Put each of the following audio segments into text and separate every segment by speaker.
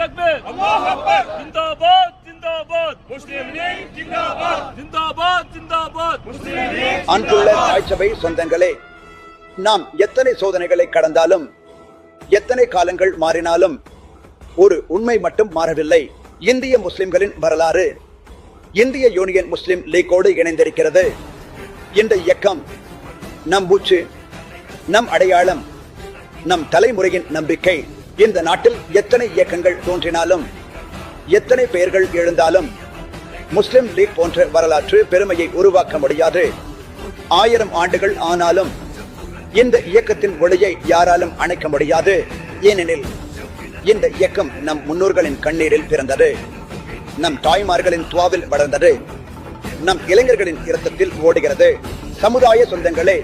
Speaker 1: தக்பீர் அல்லாஹ் அக்பர் ஜிந்தாபாத் ஜிந்தாபாத் முஸ்லிம் லீக் ஜிந்தாபாத் ஜிந்தாபாத் ஜிந்தாபாத் முஸ்லிம் லீக்.
Speaker 2: அன்புள்ள தாய்ச்சபை சொந்தங்களே, நாம் எத்தனை சோதனைகளை கடந்தாலும் எத்தனை காலங்கள் மாறினாலும் ஒரு உண்மை மட்டும் மாறவில்லை. இந்திய முஸ்லிம்களின் வரலாறு இந்திய யூனியன் முஸ்லிம் லீக்கோடு இணைந்திருக்கிறது. இந்த இயக்கம் நம் மூச்சு, நம் அடையாளம், நம் தலைமுறையின் நம்பிக்கை. இந்த நாட்டில் எத்தனை இயக்கங்கள் தோன்றினாலும் எத்தனை பெயர்கள் எழுந்தாலும் முஸ்லிம் லீக் போன்ற வரலாற்று பெருமையை உருவாக்க முடியாது. 1000 ஆண்டுகள் ஆனாலும் இந்த இயக்கத்தின் ஒளியை யாராலும் அணைக்க முடியாது. ஏனெனில் இந்த இயக்கம் நம் முன்னோர்களின் கண்ணீரில் பிறந்தது, நம் தாய்மார்களின் துவாவில் வளர்ந்தது, நம் இளைஞர்களின் இரத்தத்தில் ஓடுகிறது. சமுதாய சொந்தங்களே,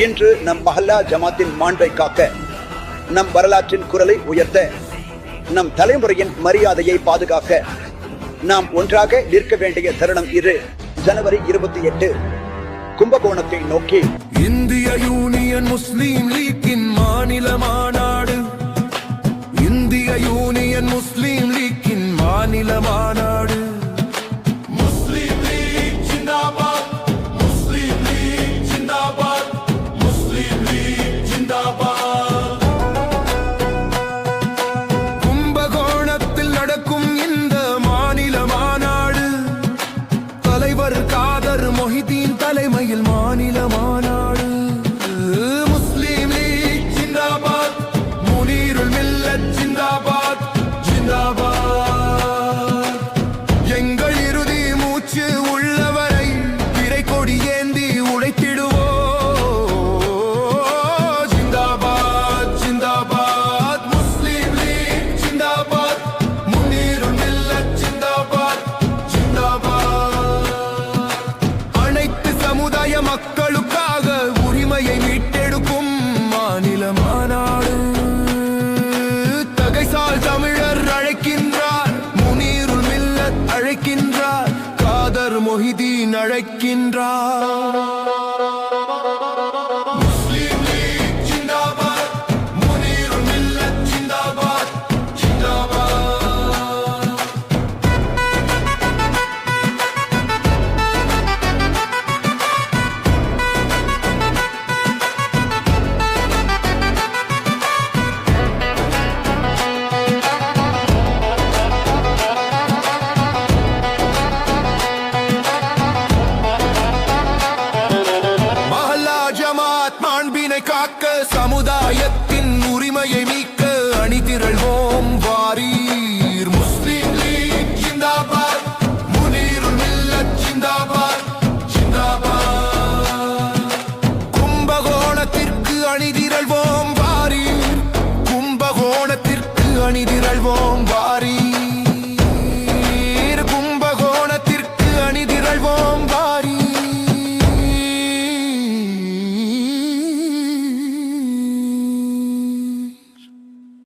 Speaker 2: இன்று நம் மஹல்லா ஜமாத்தின் மாண்பை காக்க, நம் வரலாற்றின் குரலை உயர்த்த, நம் தலைமுறையின் மரியாதையை பாதுகாக்க நாம் ஒன்றாக நிற்க வேண்டிய தருணம் இது. ஜனவரி 28 கும்பகோணத்தை நோக்கி
Speaker 3: இந்திய யூனியன் முஸ்லிம் லீக்கின் மாநில மாநாடு. இந்திய யூனியன் முஸ்லிம் லீக்கின் மாநில மாநாடு. முஸ்லிம் லீக் ஜிந்தாபாத், முஸ்லிம் லீக் ஜிந்தாபாத், முஸ்லிம் லீக் ஜிந்தாபாத். கும்பகோணத்தில் நடக்கும் இந்த மாநில மாநாடு தலைவர் காதர் மொஹிதீன் தலைமையில் மாநில மாநாடு. முஸ்லிம் லீக் ஜிந்தாபாத், முனீருல் மில்லத் ஜிந்தாபாத் ஜிந்தாபாத். எங்கள் இறுதி மூச்சு உள்ளவரை பிறை கொடி ஏந்தி உழைத்திடுவோம். ஜிந்தாபாத் ஜிந்தாபாத், முஸ்லிம் லீக் ஜிந்தாபாத், முனீருல் மில்லத் ஜிந்தாபாத் ஜிந்தாபாத். அனைத்து சமுதாய மக்களுக்காக உரிமையை மீட்டெடுக்கும் மாநில மாநாடு. தகைசால் தமிழர் அழைக்கின்றார், முனீருல் மில்லத் அழைக்கின்றார், காதர் மொஹிதீன் அழைக்கின்றார். முஸ்லிம் லீக் ஜிந்தாபாத், முனீருல் மில்லத் ஜிந்தாபாத் ஜிந்தாபாத். மஹல்லா ஜமாத் மாண்பினை காக்க, சமுதாயத்தின் உரிமையை மீட்க